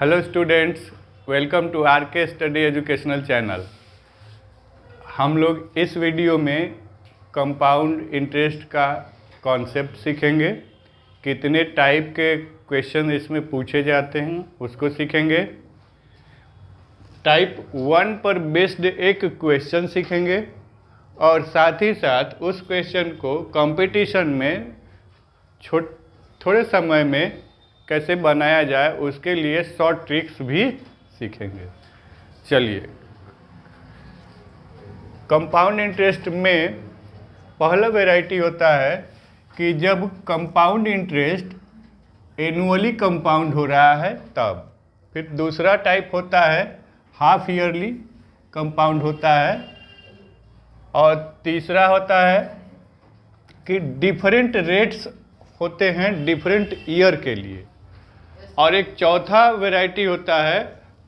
Hello students, welcome to R K study educational channel. हम लोग इस वीडियो में कंपाउंड इंटरेस्ट का कॉन्सेप्ट सीखेंगे। कितने टाइप के क्वेश्चन इसमें पूछे जाते हैं उसको सीखेंगे। टाइप 1 पर बेस्ड एक क्वेश्चन सीखेंगे और साथ ही साथ उस क्वेश्चन को कंपटीशन में थोड़े समय में कैसे बनाया जाए उसके लिए शॉर्ट ट्रिक्स भी सीखेंगे। चलिए, कंपाउंड इंटरेस्ट में पहला वैरायटी होता है कि जब कंपाउंड इंटरेस्ट एनुअली कंपाउंड हो रहा है तब। फिर दूसरा टाइप होता है हाफ ईयरली कंपाउंड होता है और तीसरा होता है कि डिफरेंट रेट्स होते हैं डिफरेंट ईयर के लिए। और एक चौथा वैरायटी होता है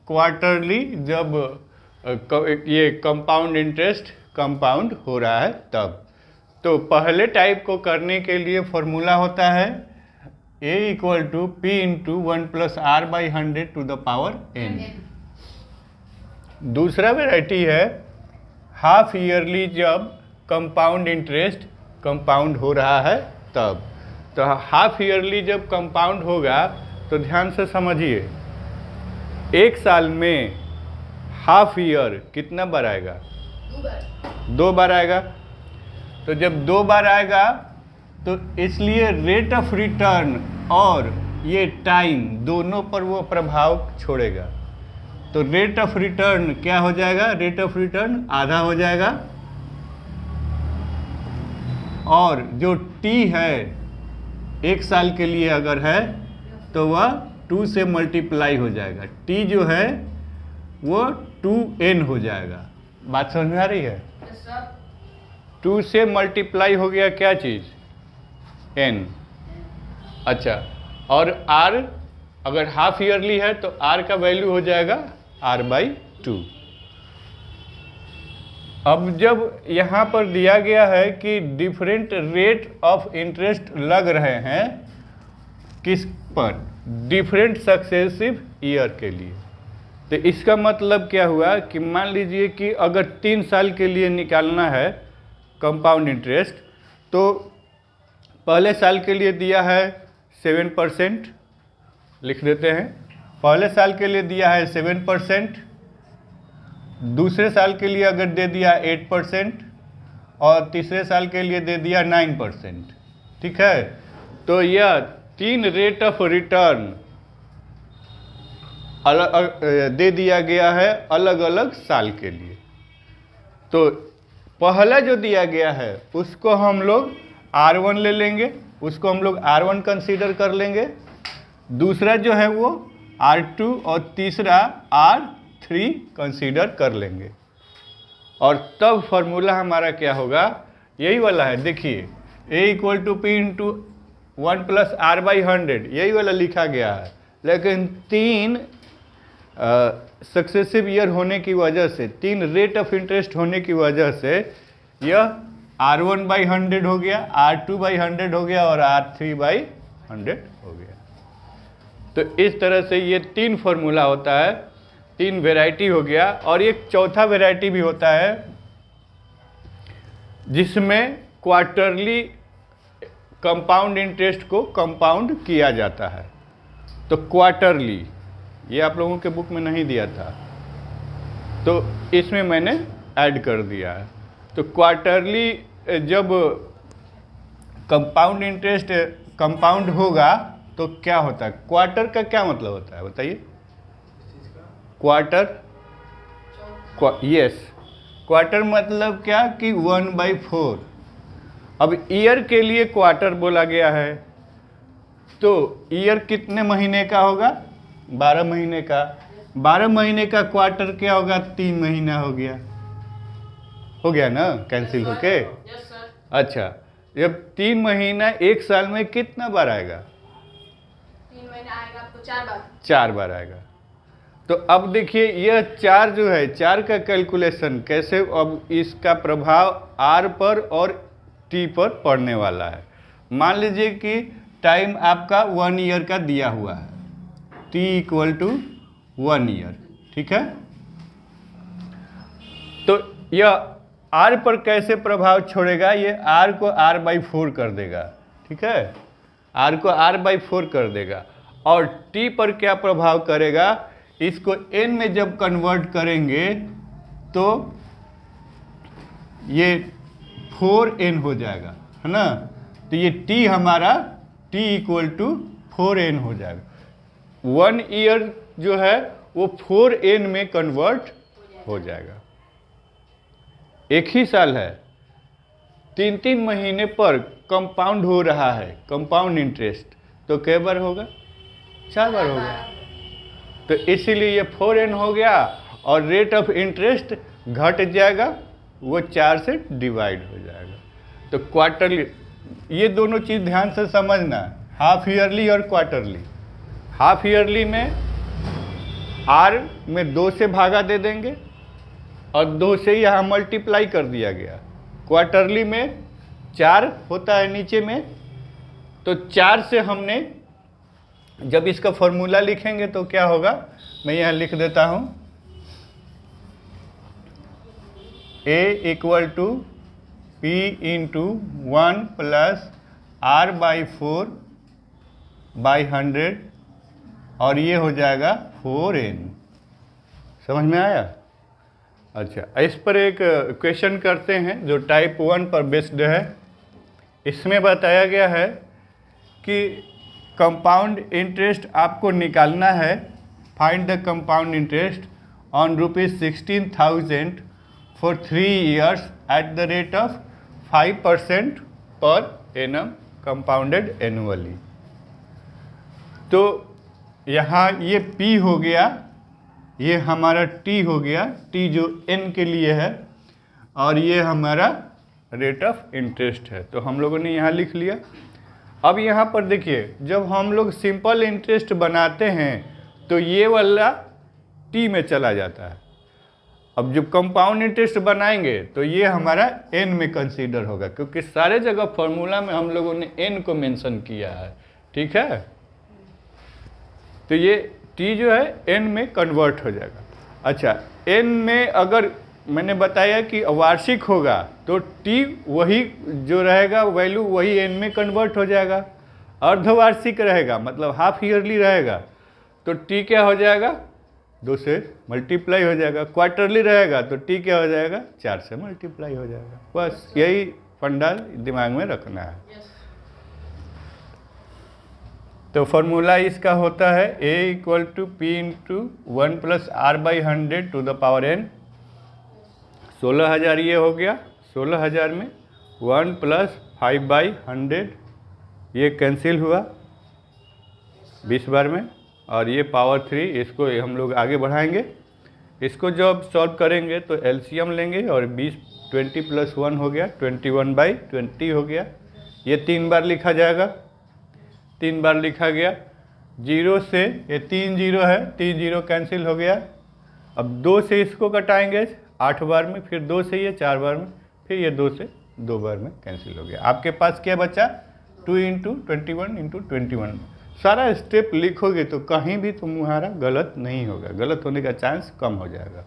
क्वार्टरली, जब ये कंपाउंड इंटरेस्ट कंपाउंड हो रहा है तब। तो पहले टाइप को करने के लिए फॉर्मूला होता है A equal to P into 1 plus R by 100 to the power N। दूसरा वैरायटी है हाफ ईयरली, जब कंपाउंड इंटरेस्ट कंपाउंड हो रहा है तब। तो हाफ ईयरली जब कंपाउंड होगा तो ध्यान से समझिए, एक साल में हाफ ईयर कितना बार आएगा? 2 बार आएगा। तो जब 2 बार आएगा तो इसलिए रेट ऑफ रिटर्न और ये टाइम दोनों पर वो प्रभाव छोड़ेगा। तो रेट ऑफ रिटर्न क्या हो जाएगा? रेट ऑफ रिटर्न आधा हो जाएगा और जो टी है एक साल के लिए अगर है तो वह 2 से मल्टीप्लाई हो जाएगा। टी जो है वो 2n हो जाएगा। बात समझ में आ रही है? 2 से मल्टीप्लाई हो गया क्या चीज़? n। अच्छा, और r अगर हाफ ईयरली है तो r का वैल्यू हो जाएगा r/2। अब जब यहाँ पर दिया गया है कि डिफरेंट रेट ऑफ इंटरेस्ट लग रहे हैं किस पर? डिफरेंट सक्सेसिव ईयर के लिए। तो इसका मतलब क्या हुआ कि मान लीजिए कि अगर 3 साल के लिए निकालना है कंपाउंड इंटरेस्ट, तो पहले साल के लिए दिया है 7%, लिख देते हैं। पहले साल के लिए दिया है 7%, दूसरे साल के लिए अगर दे दिया 8% और तीसरे साल के लिए दे दिया 9%। ठीक है, तो यह 3 रेट ऑफ रिटर्न दे दिया गया है अलग अलग साल के लिए। तो पहला जो दिया गया है उसको हम लोग R1 ले लेंगे, उसको हम लोग R1 कंसीडर कर लेंगे। दूसरा जो है वो R2 और तीसरा R3 कंसीडर कर लेंगे। और तब फॉर्मूला हमारा क्या होगा? यही वाला है, देखिए, A equal to P into 1 plus R by 100, यही वाला लिखा गया है। लेकिन 3 सक्सेसिव ईयर होने की वजह से, 3 रेट ऑफ इंटरेस्ट होने की वजह से यह R1 बाई 100 हो गया, R2 बाई 100 हो गया और R3 बाई 100 हो गया। तो इस तरह से ये 3 फॉर्मूला होता है, 3 वेराइटी हो गया। और एक चौथा वेराइटी भी होता है जिसमें क्वार्टरली कंपाउंड इंटरेस्ट को कंपाउंड किया जाता है। तो क्वार्टरली ये आप लोगों के बुक में नहीं दिया था, तो इसमें मैंने ऐड कर दिया है। तो क्वार्टरली जब कंपाउंड इंटरेस्ट कंपाउंड होगा तो क्या होता है? क्वार्टर का क्या मतलब होता है बताइए? क्वार्टर, यस, क्वार्टर मतलब क्या कि 1/4। अब ईयर के लिए क्वार्टर बोला गया है, तो ईयर कितने महीने का होगा? 12 महीने का। 12 महीने का क्वार्टर क्या होगा? 3 महीना हो गया ना, कैंसिल होके। अच्छा, जब 3 महीना एक साल में कितना बार आएगा? 3 महीना आएगा आपको 4 बार। 4 बार आएगा। तो अब देखिए, यह 4 जो है, 4 का कैलकुलेशन कैसे, अब इसका प्रभाव R पर और T पर पड़ने वाला है। मान लीजिए कि टाइम आपका 1 ईयर का दिया हुआ है, T इक्वल टू 1 ईयर। ठीक है, तो यह R पर कैसे प्रभाव छोड़ेगा, ये R को R/4 कर देगा। ठीक है, R को R/4 कर देगा। और T पर क्या प्रभाव करेगा, इसको N में जब कन्वर्ट करेंगे तो ये 4N हो जाएगा, है ना। तो ये T हमारा T = 4N हो जाएगा। 1 ईयर जो है वो 4N में कन्वर्ट हो जाएगा। एक ही साल है, 3-3 महीने पर कंपाउंड हो रहा है कंपाउंड इंटरेस्ट, तो कै बार होगा, 4 बार होगा। तो इसीलिए ये 4N हो गया और रेट ऑफ इंटरेस्ट घट जाएगा, वो 4 से डिवाइड हो जाएगा। तो क्वार्टरली, ये दोनों चीज़ ध्यान से समझना, हाफ ईयरली और क्वार्टरली। हाफ ईयरली में R में 2 से भागा दे देंगे और 2 से यहाँ मल्टीप्लाई कर दिया गया। क्वार्टरली में 4 होता है नीचे में, तो 4 से हमने जब इसका फॉर्मूला लिखेंगे तो क्या होगा, मैं यहाँ लिख देता हूँ, A = P × 1 + R/4/100 और ये हो जाएगा 4N। समझ में आया? अच्छा, इस पर एक क्वेश्चन करते हैं जो टाइप 1 पर बेस्ड है। इसमें बताया गया है कि कंपाउंड इंटरेस्ट आपको निकालना है। Find the compound interest on ₹16,000 for 3 years at the rate of 5% per annum compounded annually. तो यहाँ ये P हो गया, ये हमारा T हो गया, T जो N के लिए है, और ये हमारा रेट ऑफ इंटरेस्ट है। तो हम लोगों ने यहाँ लिख लिया। अब यहाँ पर देखिए, जब हम लोग सिंपल इंटरेस्ट बनाते हैं तो ये वाला T में चला जाता है। अब जब कंपाउंड इंटरेस्ट बनाएंगे तो ये हमारा N में कंसीडर होगा, क्योंकि सारे जगह फॉर्मूला में हम लोगों ने N को मेंशन किया है। ठीक है, तो ये T जो है N में कन्वर्ट हो जाएगा। अच्छा, N में अगर मैंने बताया कि वार्षिक होगा तो T वही जो रहेगा वैल्यू वही N में कन्वर्ट हो जाएगा। अर्धवार्षिक रहेगा मतलब हाफ ईयरली रहेगा तो T क्या हो जाएगा, 2 से मल्टीप्लाई हो जाएगा। क्वार्टरली रहेगा तो T क्या हो जाएगा, 4 से मल्टीप्लाई हो जाएगा। बस यही फंडा दिमाग में रखना है। तो फॉर्मूला इसका होता है A = P × 1 + R/100 to the power n। 16,000 ये हो गया। 16,000 में 1 + 5/100 ये कैंसिल हुआ 20 बार में, और ये पावर 3 इसको हम लोग आगे बढ़ाएंगे। इसको जब सॉल्व करेंगे तो एलसीएम लेंगे और 20 + 1 हो गया, 21/20 हो गया। ये 3 बार लिखा जाएगा, 3 बार लिखा गया। 0 से ये 3 0 है, 3 0 कैंसिल हो गया। अब 2 से इसको कटाएंगे 8 बार में, फिर 2 से ये 4 बार में, फिर ये 2 से 2 बार में कैंसिल हो गया। आपके पास क्या बचा, 2 × 21 × 21। सारा स्टेप लिखोगे तो कहीं भी तुम्हारा गलत नहीं होगा, गलत होने का चांस कम हो जाएगा।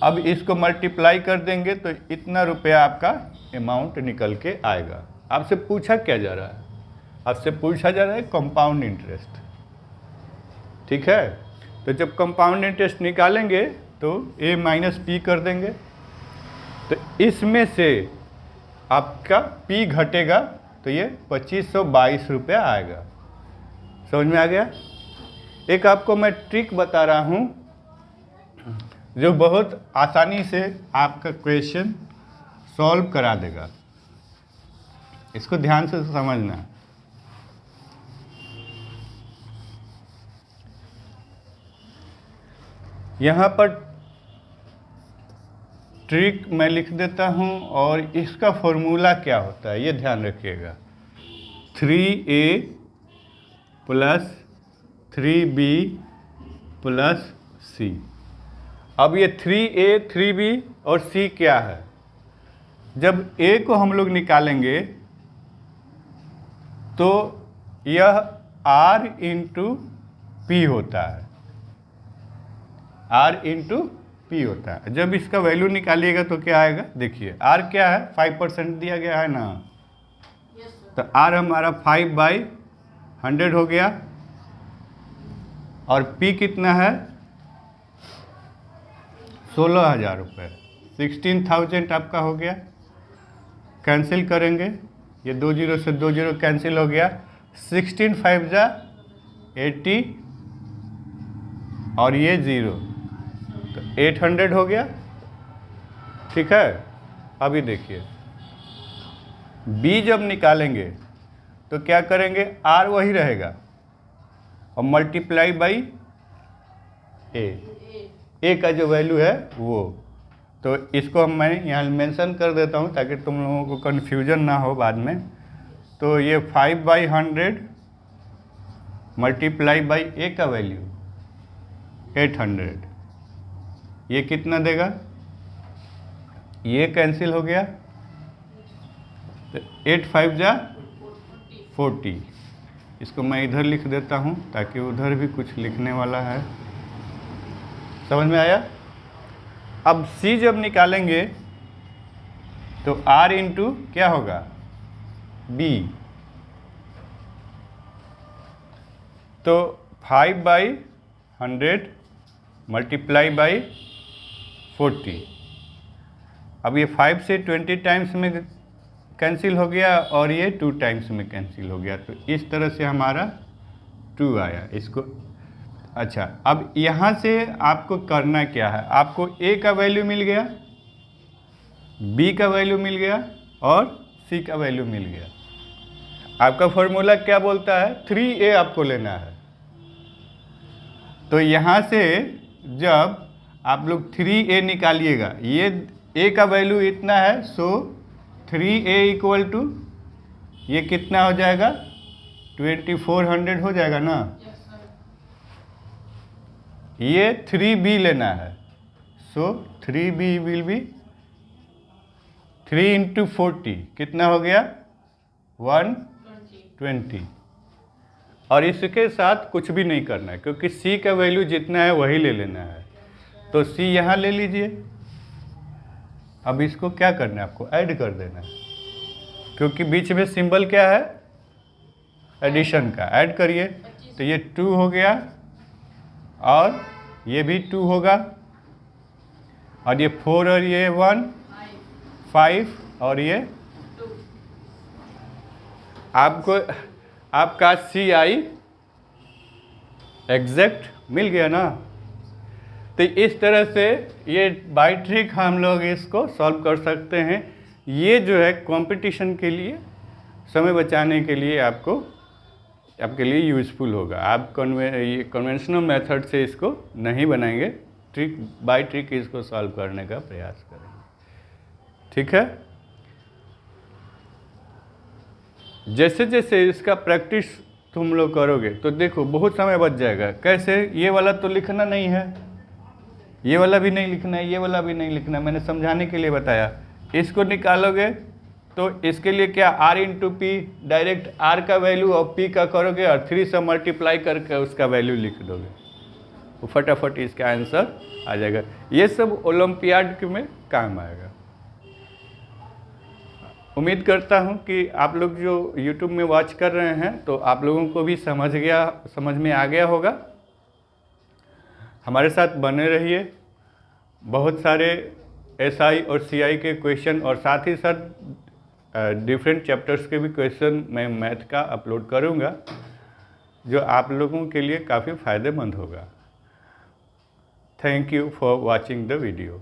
अब इसको मल्टीप्लाई कर देंगे तो इतना रुपया आपका अमाउंट निकल के आएगा। आपसे पूछा क्या जा रहा है, आपसे पूछा जा रहा है कंपाउंड इंटरेस्ट। ठीक है, तो जब कंपाउंड इंटरेस्ट निकालेंगे तो A - P कर देंगे, तो इसमें से आपका P घटेगा तो ये 2522 रुपया आएगा। समझ में आ गया? एक आपको मैं ट्रिक बता रहा हूँ जो बहुत आसानी से आपका क्वेश्चन सॉल्व करा देगा। इसको ध्यान से समझना। यहाँ पर ट्रिक मैं लिख देता हूँ और इसका फॉर्मूला क्या होता है ये ध्यान रखिएगा। 3A + 3B + C। अब ये 3A 3B और C क्या है, जब A को हम लोग निकालेंगे तो यह R × P होता है। आर इंटू पी होता है। जब इसका वैल्यू निकालिएगा तो क्या आएगा, देखिए आर क्या है, 5% दिया गया है ना, यस सर। तो आर हमारा 5/100 हो गया, और पी कितना है 16,000 रुपये, 16,000 आपका हो गया। कैंसिल करेंगे, ये 2 जीरो से 2 जीरो कैंसिल हो गया, 16 5 जा 80 और ये 0, तो 800 हो गया। ठीक है, अभी देखिए बी जब निकालेंगे तो क्या करेंगे, आर वही रहेगा और मल्टीप्लाई बाई ए का जो वैल्यू है वो, तो इसको मैं यहाँ मेंशन कर देता हूँ ताकि तुम लोगों को कन्फ्यूजन ना हो बाद में। तो ये 5/100 मल्टीप्लाई बाई ए का वैल्यू 800, ये कितना देगा, ये कैंसिल हो गया, तो 8 5 जा 40। इसको मैं इधर लिख देता हूँ ताकि उधर भी कुछ लिखने वाला है। समझ में आया। अब सी जब निकालेंगे तो आर इंटू क्या होगा, बी, तो 5/100 मल्टीप्लाई बाई 40। अब ये 5 से 20 टाइम्स में कैंसिल हो गया और ये 2 टाइम्स में कैंसिल हो गया, तो इस तरह से हमारा 2 आया इसको। अच्छा, अब यहाँ से आपको करना क्या है, आपको ए का वैल्यू मिल गया, बी का वैल्यू मिल गया और सी का वैल्यू मिल गया। आपका फॉर्मूला क्या बोलता है, 3a आपको लेना है। तो यहाँ से जब आप लोग 3a निकालिएगा, ये a का वैल्यू इतना है, सो 3a इक्वल टू ये कितना हो जाएगा, 2400 हो जाएगा ना। Yes sir. ये 3b लेना है, सो 3b विल बी 3 इंटू 40 कितना हो गया, 120। और इसके साथ कुछ भी नहीं करना है क्योंकि c का वैल्यू जितना है वही ले लेना है, तो c यहाँ ले लीजिए। अब इसको क्या करना है, आपको ऐड कर देना है क्योंकि बीच में सिंबल क्या है, एडिशन का। ऐड करिए, तो ये 2 हो गया और ये भी 2 होगा, और ये 4 और ये 1 5 और ये 2। आपको आपका CI एग्जैक्ट मिल गया ना। तो इस तरह से ये बाय ट्रिक हम लोग इसको सॉल्व कर सकते हैं। ये जो है कंपटीशन के लिए, समय बचाने के लिए आपके लिए यूज़फुल होगा। आप ये कन्वेंशनल मेथड से इसको नहीं बनाएंगे, ट्रिक बाय ट्रिक इसको सॉल्व करने का प्रयास करेंगे। ठीक है, जैसे जैसे इसका प्रैक्टिस तुम लोग करोगे तो देखो बहुत समय बच जाएगा। कैसे, ये वाला तो लिखना नहीं है, ये वाला भी नहीं लिखना है, ये वाला भी नहीं लिखना है, मैंने समझाने के लिए बताया। इसको निकालोगे तो इसके लिए क्या, r into P, direct r का वैल्यू और p का करोगे और 3 से मल्टीप्लाई करके उसका वैल्यू लिख दोगे, तो फटाफट इसका आंसर आ जाएगा। ये सब ओलंपियाड में काम आएगा। उम्मीद करता हूँ कि आप लोग जो YouTube में वॉच कर रहे हैं तो आप लोगों को भी समझ में आ गया होगा। हमारे साथ बने रहिए, बहुत सारे SI और CI के क्वेश्चन और साथ ही साथ डिफरेंट चैप्टर्स के भी क्वेश्चन मैं मैथ का अपलोड करूँगा जो आप लोगों के लिए काफ़ी फ़ायदेमंद होगा। Thank you for watching the video.